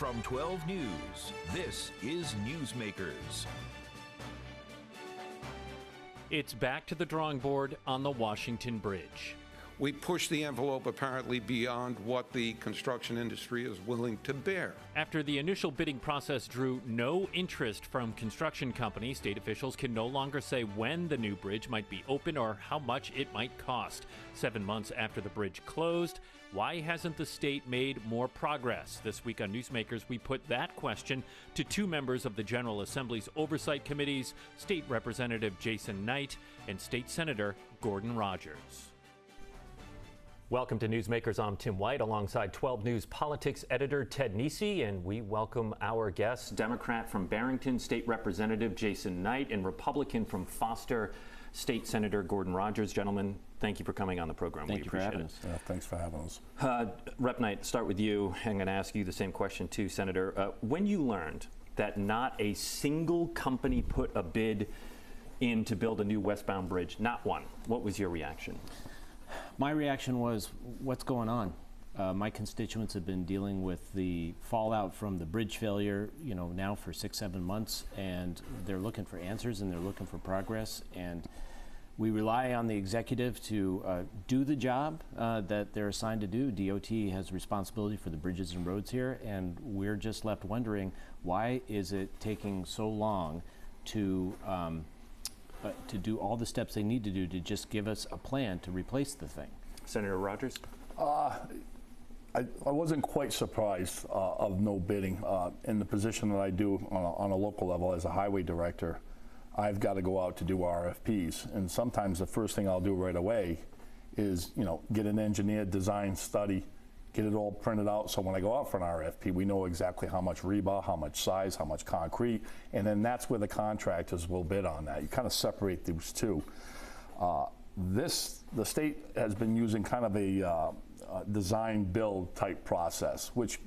From 12 News, this is Newsmakers. It's back to the drawing board on the Washington Bridge. We pushed the envelope apparently beyond what the construction industry is willing to bear. After the initial bidding process drew no interest from construction companies, state officials can no longer say when the new bridge might be open or how much it might cost. 7 months after the bridge closed, why hasn't the state made more progress? This week on Newsmakers, we put that question to two members of the General Assembly's Oversight Committees, State Representative Jason Knight and State Senator Gordon Rogers. Welcome to Newsmakers. I'm Tim White alongside 12 News politics editor Ted Nesi, and we welcome our guests, Democrat from Barrington, State Representative Jason Knight, and Republican from Foster, State Senator Gordon Rogers. Gentlemen, thank you for coming on the program. Thank you for having us. Thanks for having us. Rep Knight, start with you. I'm going to ask you the same question too, Senator. When you learned that not a single company put a bid in to build a new westbound bridge, not one, what was your reaction? My reaction was, what's going on? My constituents have been dealing with the fallout from the bridge failure, now for 6-7 months, and they're looking for answers and they're looking for progress. And we rely on the executive to do the job that they're assigned to do. DOT has responsibility for the bridges and roads here, and we're just left wondering, why is it taking so long to do all the steps they need to do to just give us a plan to replace the thing? Senator Rogers? I wasn't quite surprised of no bidding. In the position that I do on a local level as a highway director, I've got to go out to do RFPs. And sometimes the first thing I'll do right away is, get an engineer, design, study, get it all printed out, so when I go out for an RFP, we know exactly how much rebar, how much size, how much concrete, and then that's where the contractors will bid on that. You kind of separate those two. The state has been using kind of a design build type process, which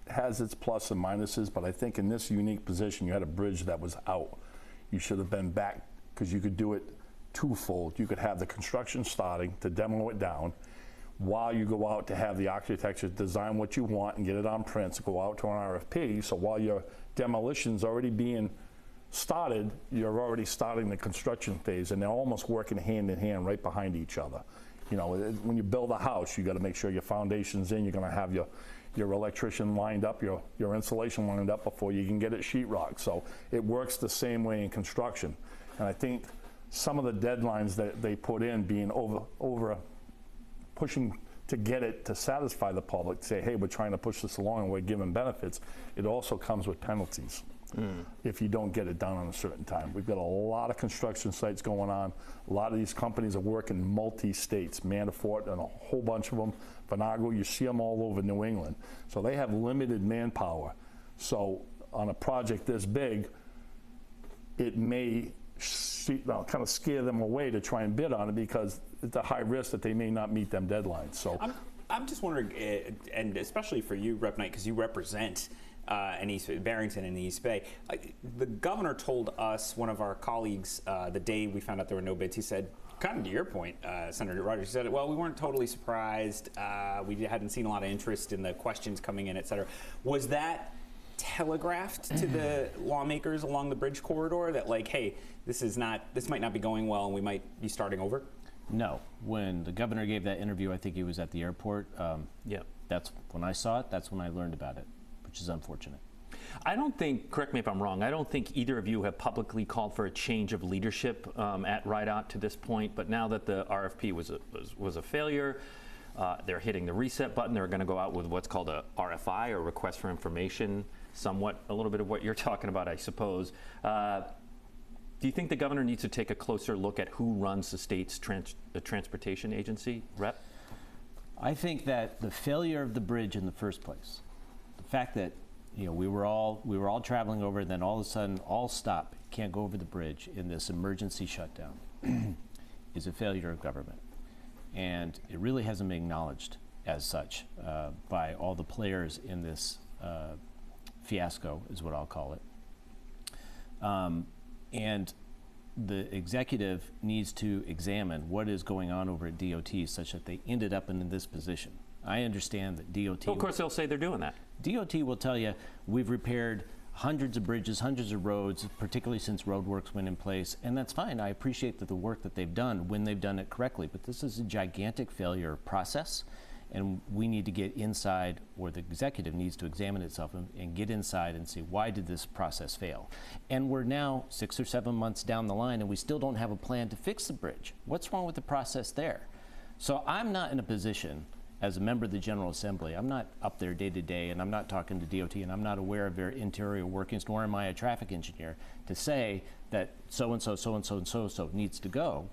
has its plus and minuses, but I think in this unique position, you had a bridge that was out. You should have been back, because you could do it twofold. You could have the construction starting to demo it down, while you go out to have the architecture design what you want and get it on prints, go out to an RFP. So while your demolition's already being started, you're already starting the construction phase, and they're almost working hand in hand right behind each other. When you build a house, you got to make sure your foundation's in. You're going to have your electrician lined up, your insulation lined up before you can get it sheetrock. So it works the same way in construction. And I think some of the deadlines that they put in being over pushing to get it to satisfy the public, say, hey, we're trying to push this along and we're giving benefits, it also comes with penalties if you don't get it done on a certain time. We've got a lot of construction sites going on. A lot of these companies are working multi-states, Manafort and a whole bunch of them, Vanago, you see them all over New England. So they have limited manpower. So on a project this big, it may kind of scare them away to try and bid on it, because it's a high risk that they may not meet them deadlines. So I'm just wondering, and especially for you, Rep Knight, because you represent Barrington and the East Bay. The governor told us, one of our colleagues, the day we found out there were no bids, he said, kind of to your point, Senator Rogers, he said, well, we weren't totally surprised. We hadn't seen a lot of interest in the questions coming in, et cetera. Was that telegraphed to the lawmakers along the bridge corridor that, like, hey, this might not be going well and we might be starting over? No. When the governor gave that interview, I think he was at the airport. That's when I saw it. That's when I learned about it, which is unfortunate. I don't think, correct me if I'm wrong, I don't think either of you have publicly called for a change of leadership at RIDOT to this point, but now that the RFP was a failure, they're hitting the reset button. They're going to go out with what's called a RFI, or request for information, somewhat a little bit of what you're talking about, I suppose. Do you think the governor needs to take a closer look at who runs the state's transportation agency, Rep? I think that the failure of the bridge in the first place, the fact that we were all traveling over, and then all of a sudden all stop, can't go over the bridge in this emergency shutdown, is a failure of government, and it really hasn't been acknowledged as such by all the players in this fiasco, is what I'll call it. And the executive needs to examine what is going on over at DOT such that they ended up in this position. I understand that DOT... Well, of course, they'll say they're doing that. DOT will tell you, we've repaired hundreds of bridges, hundreds of roads, particularly since roadworks went in place, and that's fine. I appreciate the work that they've done when they've done it correctly, but this is a gigantic failure process, and we need to get inside, or the executive needs to examine itself and get inside and see, why did this process fail? And we're now 6 or 7 months down the line, and we still don't have a plan to fix the bridge. What's wrong with the process there? So I'm not in a position, as a member of the General Assembly, I'm not up there day to day, and I'm not talking to DOT, and I'm not aware of their interior workings, nor am I a traffic engineer, to say that so-and-so, so-and-so, and so-and-so needs to go,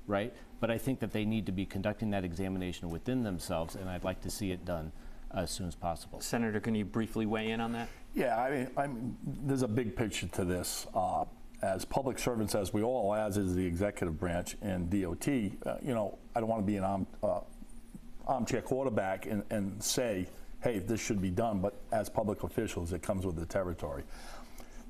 right? But I think that they need to be conducting that examination within themselves, and I'd like to see it done as soon as possible. Senator, can you briefly weigh in on that? Yeah, I mean, there's a big picture to this. As public servants, as we all, as is the executive branch and DOT, you know, I don't want to be an armchair quarterback and say, hey, this should be done, but as public officials, it comes with the territory.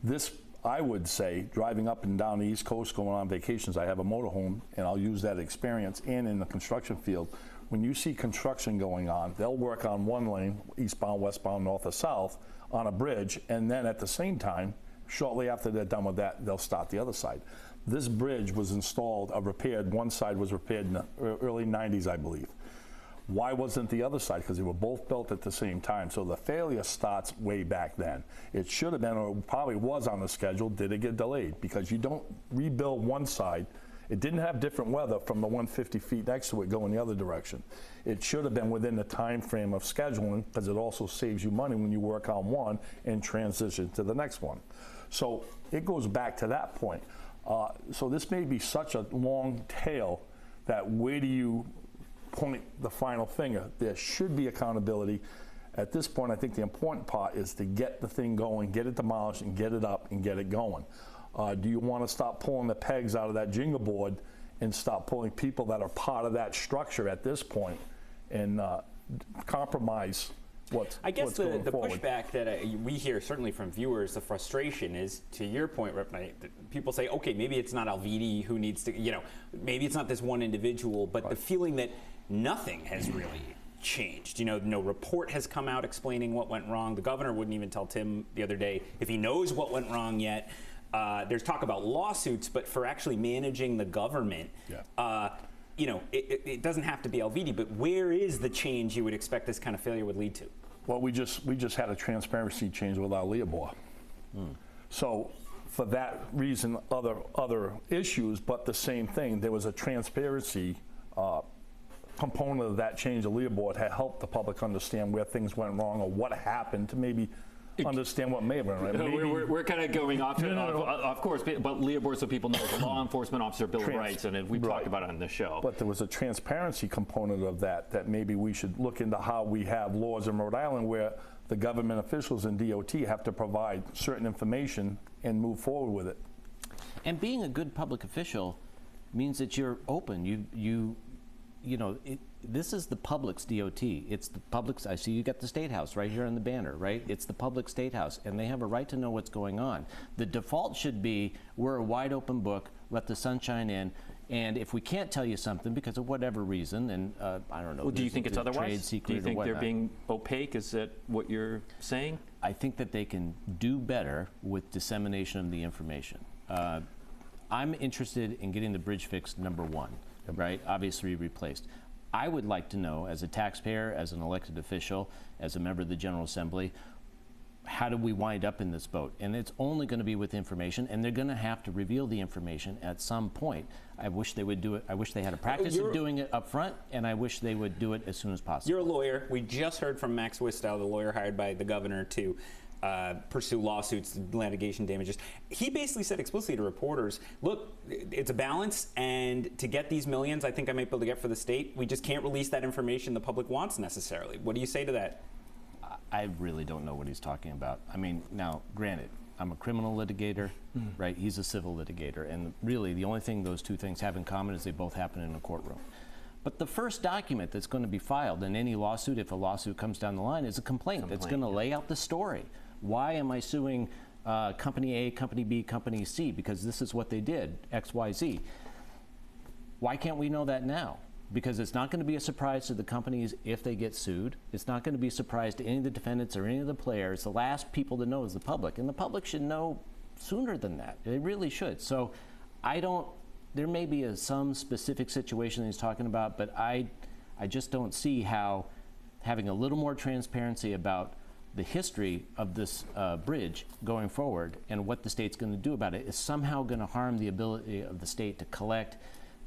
This, I would say, driving up and down the East Coast, going on vacations, I have a motorhome, and I'll use that experience, and in the construction field, when you see construction going on, they'll work on one lane, eastbound, westbound, north or south, on a bridge, and then at the same time, shortly after they're done with that, they'll start the other side. This bridge was installed, repaired, one side was repaired in the early 90s, I believe. Why wasn't the other side? Because they were both built at the same time. So the failure starts way back then. It should have been, or probably was on the schedule. Did it get delayed? Because you don't rebuild one side. It didn't have different weather from the 150 feet next to it going the other direction. It should have been within the time frame of scheduling, because it also saves you money when you work on one and transition to the next one. So it goes back to that point. So this may be such a long tail that where do you point the final finger? There should be accountability. At this point, I think the important part is to get the thing going, get it demolished, and get it up and get it going. Do you want to stop pulling the pegs out of that jingle board and stop pulling people that are part of that structure at this point and compromise what's I guess going the forward? pushback that we hear, certainly from viewers, the frustration is, to your point, Rep. Knight, people say, okay, maybe it's not Alviti who needs to, you know, maybe it's not this one individual, but the feeling that nothing has really changed. You know, no report has come out explaining what went wrong. The governor wouldn't even tell Tim the other day if he knows what went wrong yet. There's talk about lawsuits, but for actually managing the government, you know, it doesn't have to be Alviti, but where is the change you would expect this kind of failure would lead to? Well, we just had a transparency change with our Leopold. So for that reason, other issues, but the same thing. There was a transparency component of that change of Leopold had helped the public understand where things went wrong or what happened to maybe understand what may have been right. We're kind of going off, of course, but Leopold, so people know, it's a law enforcement officer Bill of Rights, and we talked about it on the show. But there was a transparency component of that maybe we should look into how we have laws in Rhode Island where the government officials in DOT have to provide certain information and move forward with it. And being a good public official means that you're open. You know, this is the public's DOT. It's the public's. I see you got the State House right here on the banner, right? It's the public State House, and they have a right to know what's going on. The default should be we're a wide open book, let the sunshine in, and if we can't tell you something because of whatever reason, and I don't know. Well, do you think it's otherwise? Trade secret do you think or they're being opaque? Is that what you're saying? I think that they can do better with dissemination of the information. I'm interested in getting the bridge fixed, number one. Right, obviously replaced. I would like to know, as a taxpayer, as an elected official, as a member of the General Assembly, how do we wind up in this boat? And it's only going to be with information, and they're going to have to reveal the information at some point. I wish they would do it. I wish they had a practice of doing it up front, and I wish they would do it as soon as possible. You're a lawyer. We just heard from Max Wistow, the lawyer hired by the governor to pursue lawsuits, litigation damages. He basically said explicitly to reporters, look, it's a balance, and to get these millions I think I might be able to get for the state, we just can't release that information the public wants necessarily. What do you say to that? I really don't know what he's talking about. I mean, now, granted, I'm a criminal litigator, right? He's a civil litigator, and really the only thing those two things have in common is they both happen in a courtroom. But the first document that's going to be filed in any lawsuit, if a lawsuit comes down the line, is a complaint that's going to lay out the story. Why am I suing Company A, Company B, Company C? Because this is what they did, X, Y, Z. Why can't we know that now? because it's not going to be a surprise to the companies if they get sued. It's not going to be a surprise to any of the defendants or any of the players. The last people to know is the public, and the public should know sooner than that. They really should. So there may be some specific situation that he's talking about, but I just don't see how having a little more transparency about the history of this bridge going forward and what the state's going to do about it is somehow going to harm the ability of the state to collect,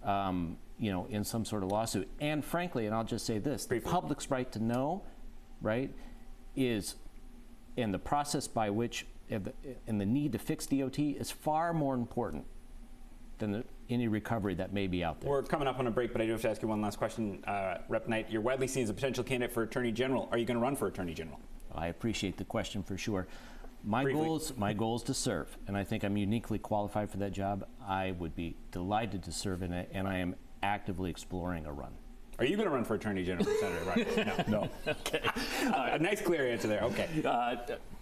in some sort of lawsuit. And frankly, and I'll just say this, the public's right to know, right, is, and the process by which, and the need to fix DOT is far more important than any recovery that may be out there. We're coming up on a break, but I do have to ask you one last question. Rep Knight, you're widely seen as a potential candidate for Attorney General. Are you going to run for Attorney General? I appreciate the question for sure. My goal is to serve, and I think I'm uniquely qualified for that job. I would be delighted to serve in it, and I am actively exploring a run. Are you going to run for Attorney General, Senator? Right? No. Okay. A nice, clear answer there. Okay.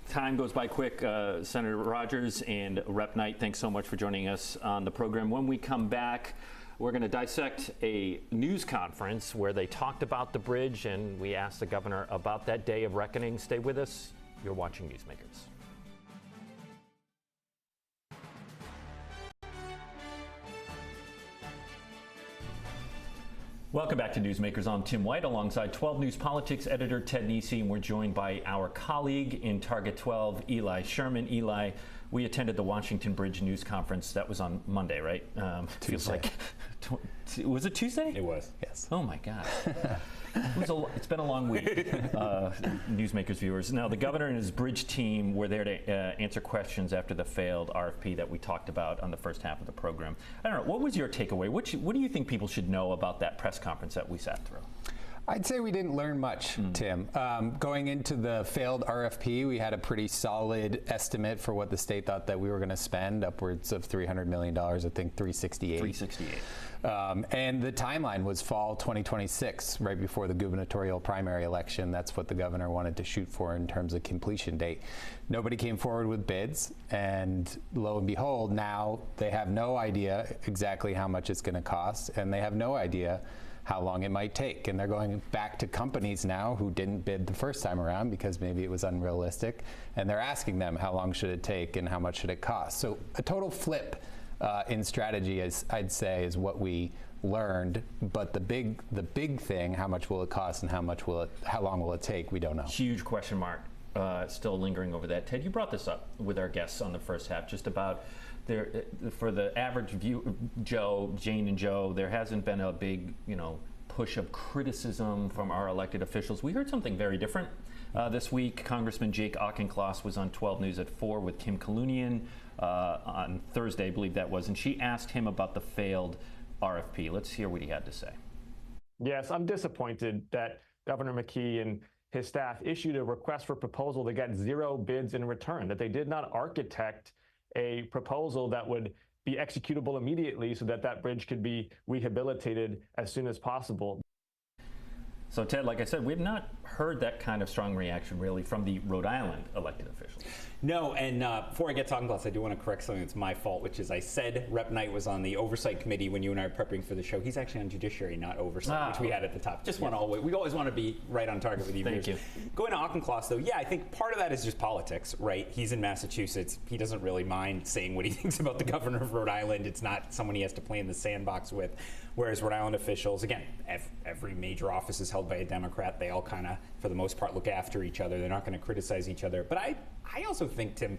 Time goes by quick. Senator Rogers and Rep Knight, thanks so much for joining us on the program. When we come back, we're going to dissect a news conference where they talked about the bridge, and we asked the governor about that day of reckoning. Stay with us. You're watching Newsmakers. Welcome back to Newsmakers. I'm Tim White alongside 12 News Politics editor Ted Nesi, and we're joined by our colleague in Target 12, Eli Sherman. Eli, we attended the Washington Bridge News Conference. That was on Monday, right? Feels like, was it Tuesday? It was. Yes. Oh my God. It's been a long week, Newsmakers viewers. Now, the governor and his bridge team were there to answer questions after the failed RFP that we talked about on the first half of the program. I don't know, what was your takeaway? What do you think people should know about that press conference that we sat through? I'd say we didn't learn much, Tim. Going into the failed RFP, we had a pretty solid estimate for what the state thought that we were going to spend, upwards of $300 million, I think 368. 368. And the timeline was fall 2026, right before the gubernatorial primary election. That's what the governor wanted to shoot for in terms of completion date. Nobody came forward with bids, and lo and behold, now they have no idea exactly how much it's going to cost, and they have no idea how long it might take. And they're going back to companies now who didn't bid the first time around because maybe it was unrealistic, and they're asking them how long should it take and how much should it cost. So a total flip in strategy, I'd say, is what we learned. But the big thing, how much will it cost and how long will it take, we don't know. Huge question mark still lingering over that. Ted, you brought this up with our guests on the first half, just about for the average Jane and Joe, there hasn't been a big, push of criticism from our elected officials. We heard something very different this week. Congressman Jake Auchincloss was on 12 News at 4 with Kim Kalunian on Thursday, I believe that was, and she asked him about the failed RFP. Let's hear what he had to say. Yes, I'm disappointed that Governor McKee and his staff issued a request for proposal that got 0 bids in return, that they did not architect a proposal that would be executable immediately so that that bridge could be rehabilitated as soon as possible. So, Ted, like I said, we've not heard that kind of strong reaction, really, from the Rhode Island elected officials. No, and before I get to Auchincloss, I do want to correct something that's my fault, which is I said Rep Knight was on the Oversight Committee when you and I were prepping for the show. He's actually on Judiciary, not Oversight, which we had at the top. Just want to we always want to be right on target with you. Thank you. Going to Auchincloss, though, yeah, I think part of that is just politics, right? He's in Massachusetts. He doesn't really mind saying what he thinks about the governor of Rhode Island. It's not someone he has to play in the sandbox with. Whereas Rhode Island officials, again, every major office is held by a Democrat. They all kind of, for the most part, look after each other. They're not going to criticize each other. But I also think, Tim,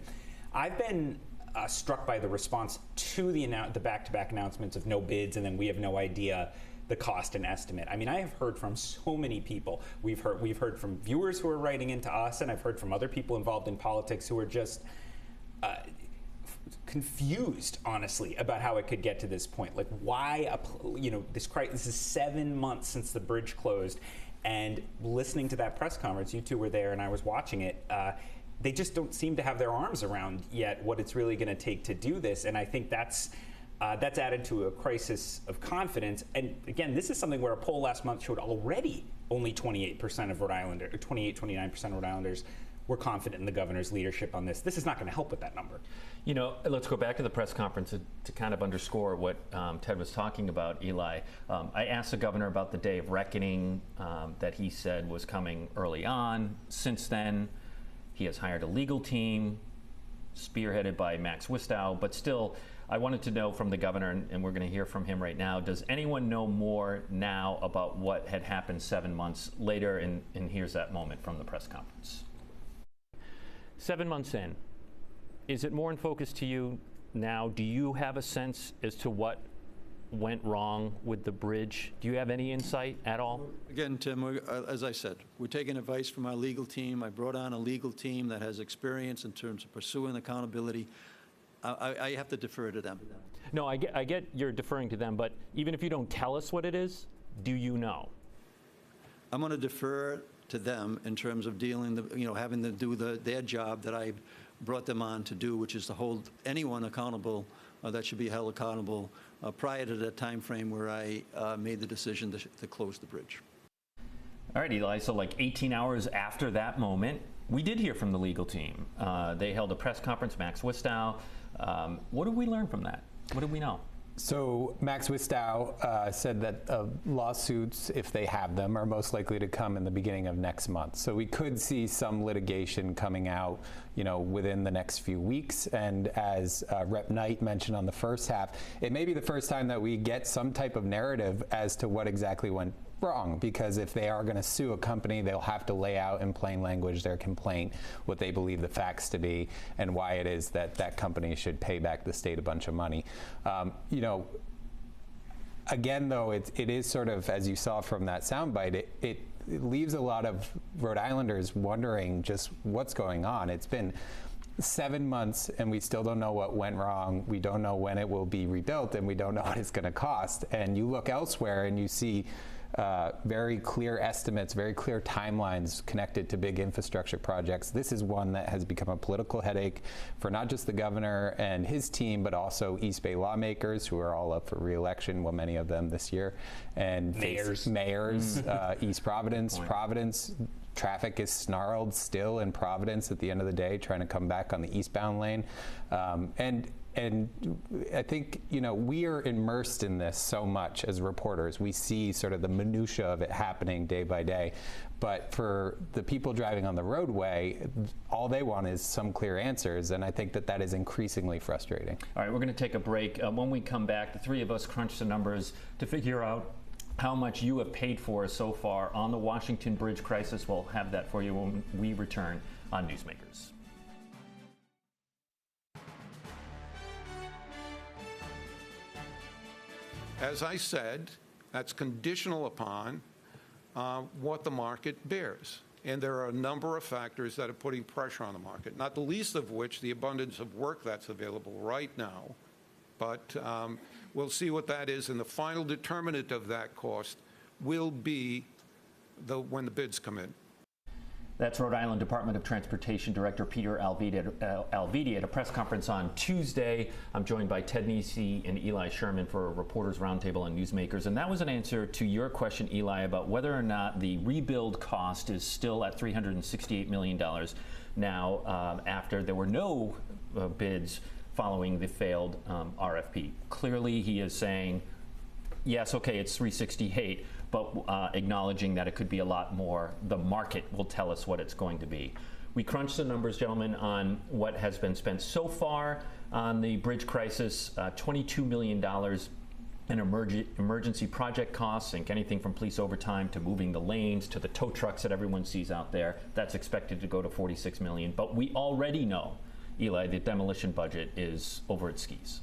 I've been struck by the response to the back-to-back announcements of no bids, and then we have no idea the cost and estimate. I mean, I have heard from so many people. We've heard from viewers who are writing into us, and I've heard from other people involved in politics who are just confused, honestly, about how it could get to this point. Like, why, this is 7 months since the bridge closed, and listening to that press conference, you two were there and I was watching it, they just don't seem to have their arms around yet what it's really going to take to do this. And I think that's added to a crisis of confidence. And again, this is something where a poll last month showed already only 28% of Rhode Islanders, 29% of Rhode Islanders we're confident in the governor's leadership on this. This is not going to help with that number. You know, let's go back to the press conference to kind of underscore what Ted was talking about, Eli. I asked the governor about the day of reckoning that he said was coming early on. Since then, he has hired a legal team spearheaded by Max Wistow, but still, I wanted to know from the governor, and we're going to hear from him right now, does anyone know more now about what had happened 7 months later? And here's that moment from the press conference. 7 months in, is it more in focus to you now? Do you have a sense as to what went wrong with the bridge? Do you have any insight at all? Again, Tim, as I said, we're taking advice from our legal team. I brought on a legal team that has experience in terms of pursuing accountability. I have to defer to them. No, I get you're deferring to them, but even if you don't tell us what it is, do you know? I'm going to defer to them in terms of having to do their job that I brought them on to do, which is to hold anyone accountable that should be held accountable prior to that time frame where I made the decision to close the bridge. All right, Eli, so like 18 hours after that moment, we did hear from the legal team. They held a press conference, Max Wistow. What did we learn from that? What did we know? So Max Wistow said that lawsuits, if they have them, are most likely to come in the beginning of next month. So we could see some litigation coming out, within the next few weeks. And as Rep. Knight mentioned on the first half, it may be the first time that we get some type of narrative as to what exactly went wrong, because if they are going to sue a company, they'll have to lay out in plain language their complaint, what they believe the facts to be, and why it is that that company should pay back the state a bunch of money. Again, though, it is sort of, as you saw from that soundbite, it leaves a lot of Rhode Islanders wondering just what's going on. It's been 7 months and we still don't know what went wrong. We don't know when it will be rebuilt, and we don't know what it's going to cost. And you look elsewhere and you see very clear estimates, very clear timelines connected to big infrastructure projects. This is one that has become a political headache for not just the governor and his team, but also East Bay lawmakers who are all up for re-election, well, many of them this year, and mayors, East Providence, traffic is snarled still in Providence at the end of the day, trying to come back on the eastbound lane. And I think, we are immersed in this so much as reporters. We see sort of the minutia of it happening day by day. But for the people driving on the roadway, all they want is some clear answers. And I think that is increasingly frustrating. All right, we're going to take a break. When we come back, the three of us crunch the numbers to figure out how much you have paid for so far on the Washington Bridge crisis. We'll have that for you when we return on Newsmakers. As I said, that's conditional upon what the market bears. And there are a number of factors that are putting pressure on the market, not the least of which the abundance of work that's available right now. But we'll see what that is, and the final determinant of that cost will be when the bids come in. That's Rhode Island Department of Transportation Director Peter Alvidi at a press conference on Tuesday. I'm joined by Ted Nesi and Eli Sherman for a Reporters Roundtable on Newsmakers. And that was an answer to your question, Eli, about whether or not the rebuild cost is still at $368 million now after there were no bids following the failed RFP. Clearly, he is saying, yes, okay, it's 368, but acknowledging that it could be a lot more. The market will tell us what it's going to be. We crunched the numbers, gentlemen, on what has been spent so far on the bridge crisis, $22 million in emergency project costs, and anything from police overtime to moving the lanes to the tow trucks that everyone sees out there. That's expected to go to $46 million. But we already know, Eli, the demolition budget is over its skis.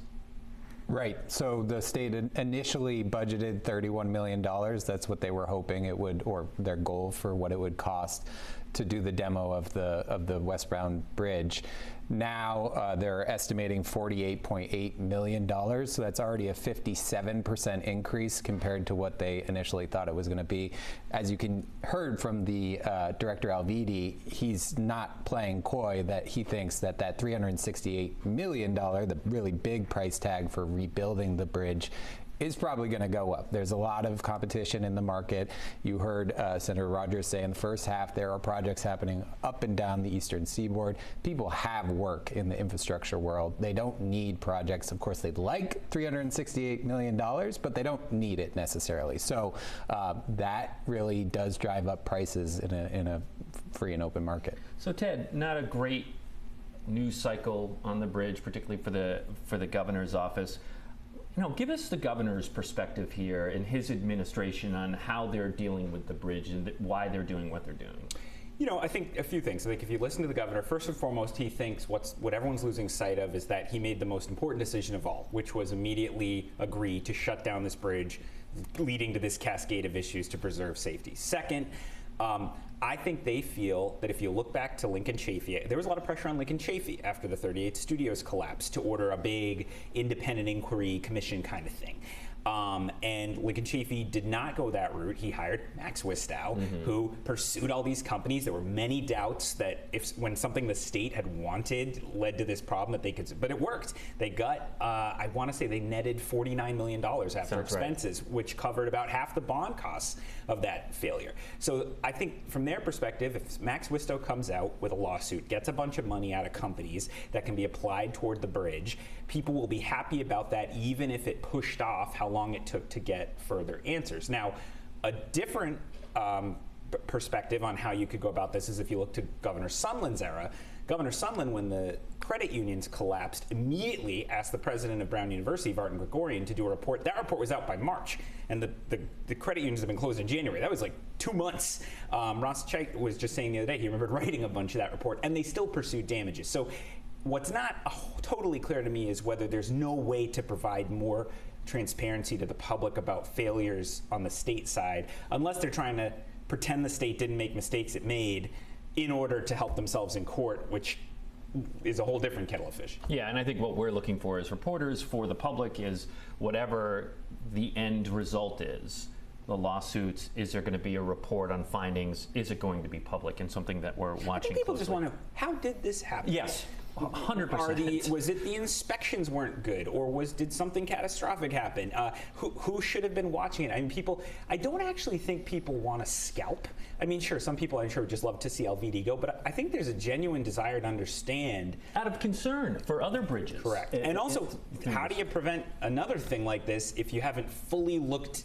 Right. So the state initially budgeted $31 million. That's what they were hoping it would, or their goal for what it would cost to do the demo of the westbound bridge. Now they're estimating $48.8 million. So that's already a 57% increase compared to what they initially thought it was going to be. As you heard from the Director Alvidi, he's not playing coy that he thinks that $368 million, the really big price tag for rebuilding the bridge, is probably going to go up. There's a lot of competition in the market. You heard Senator Rogers say in the first half there are projects happening up and down the eastern seaboard. People have work in the infrastructure world. They don't need projects. Of course, they'd like $368 million, but they don't need it necessarily. So that really does drive up prices in a free and open market. So Ted, not a great news cycle on the bridge, particularly for the governor's office. Give us the governor's perspective here and his administration on how they're dealing with the bridge and why they're doing what they're doing. I think a few things. I think if you listen to the governor, first and foremost, he thinks what everyone's losing sight of is that he made the most important decision of all, which was immediately agree to shut down this bridge, leading to this cascade of issues to preserve safety. Second, I think they feel that if you look back to Lincoln Chafee, there was a lot of pressure on Lincoln Chafee after the 38 studios collapse to order a big independent inquiry commission kind of thing. And Lincoln Chafee did not go that route. He hired Max Wistow, who pursued all these companies. There were many doubts that when something the state had wanted led to this problem that they could, but it worked. They got, I want to say they netted $49 million after expenses, which covered about half the bond costs of that failure. So I think from their perspective, if Max Wistow comes out with a lawsuit, gets a bunch of money out of companies that can be applied toward the bridge, people will be happy about that, even if it pushed off how long it took to get further answers. Now, a different perspective on how you could go about this is if you look to Governor Sondland's era. Governor Sondland, when the credit unions collapsed, immediately asked the president of Brown University, Vartan Gregorian, to do a report. That report was out by March, and the credit unions have been closed in January. That was like 2 months. Ross Chait was just saying the other day he remembered writing a bunch of that report, and they still pursued damages. So what's not totally clear to me is whether there's no way to provide more transparency to the public about failures on the state side, unless they're trying to pretend the state didn't make mistakes it made in order to help themselves in court, which is a whole different kettle of fish. Yeah, and I think what we're looking for as reporters, for the public, is whatever the end result is, the lawsuits, is there going to be a report on findings, is it going to be public, and something that we're watching I think people closely. just want to know, how did this happen? Yes. 100%. Was it the inspections weren't good, or did something catastrophic happen? Who should have been watching it? I mean, I don't actually think people want to scalp. I mean, sure, some people I'm sure would just love to see LVD go, but I think there's a genuine desire to understand. Out of concern for other bridges. Correct. And also, how do you prevent another thing like this if you haven't fully looked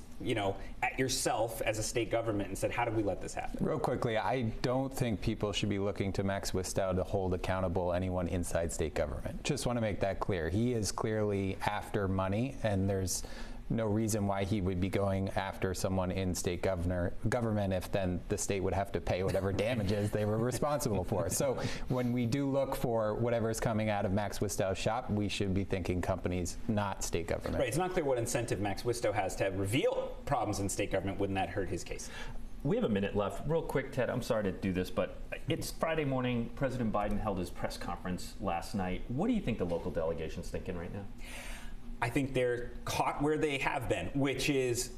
at yourself as a state government and said, how did we let this happen? Real quickly, I don't think people should be looking to Max Wistow to hold accountable anyone inside state government. Just want to make that clear. He is clearly after money, and there's no reason why he would be going after someone in state government if then the state would have to pay whatever damages they were responsible for. So when we do look for whatever is coming out of Max Wistow's shop, we should be thinking companies, not state government. Right. It's not clear what incentive Max Wistow has to reveal problems in state government. Wouldn't that hurt his case? We have a minute left. Real quick, Ted, I'm sorry to do this, but it's Friday morning. President Biden held his press conference last night. What do you think the local delegation's thinking right now? I think they're caught where they have been, which is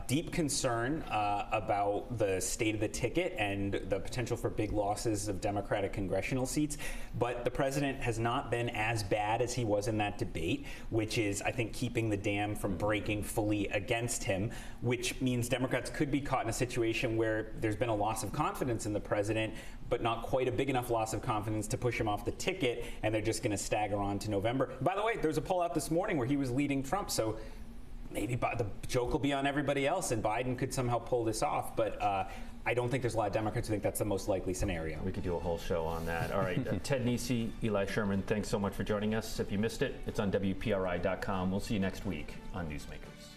deep concern about the state of the ticket and the potential for big losses of Democratic congressional seats. But the president has not been as bad as he was in that debate, which is, I think, keeping the dam from breaking fully against him, which means Democrats could be caught in a situation where there's been a loss of confidence in the president, but not quite a big enough loss of confidence to push him off the ticket, and they're just going to stagger on to November. By the way, there was a poll out this morning where he was leading Trump, so maybe the joke will be on everybody else, and Biden could somehow pull this off, but I don't think there's a lot of Democrats who think that's the most likely scenario. We could do a whole show on that. All right, Ted Nesi, Eli Sherman, thanks so much for joining us. If you missed it, it's on WPRI.com. We'll see you next week on Newsmakers.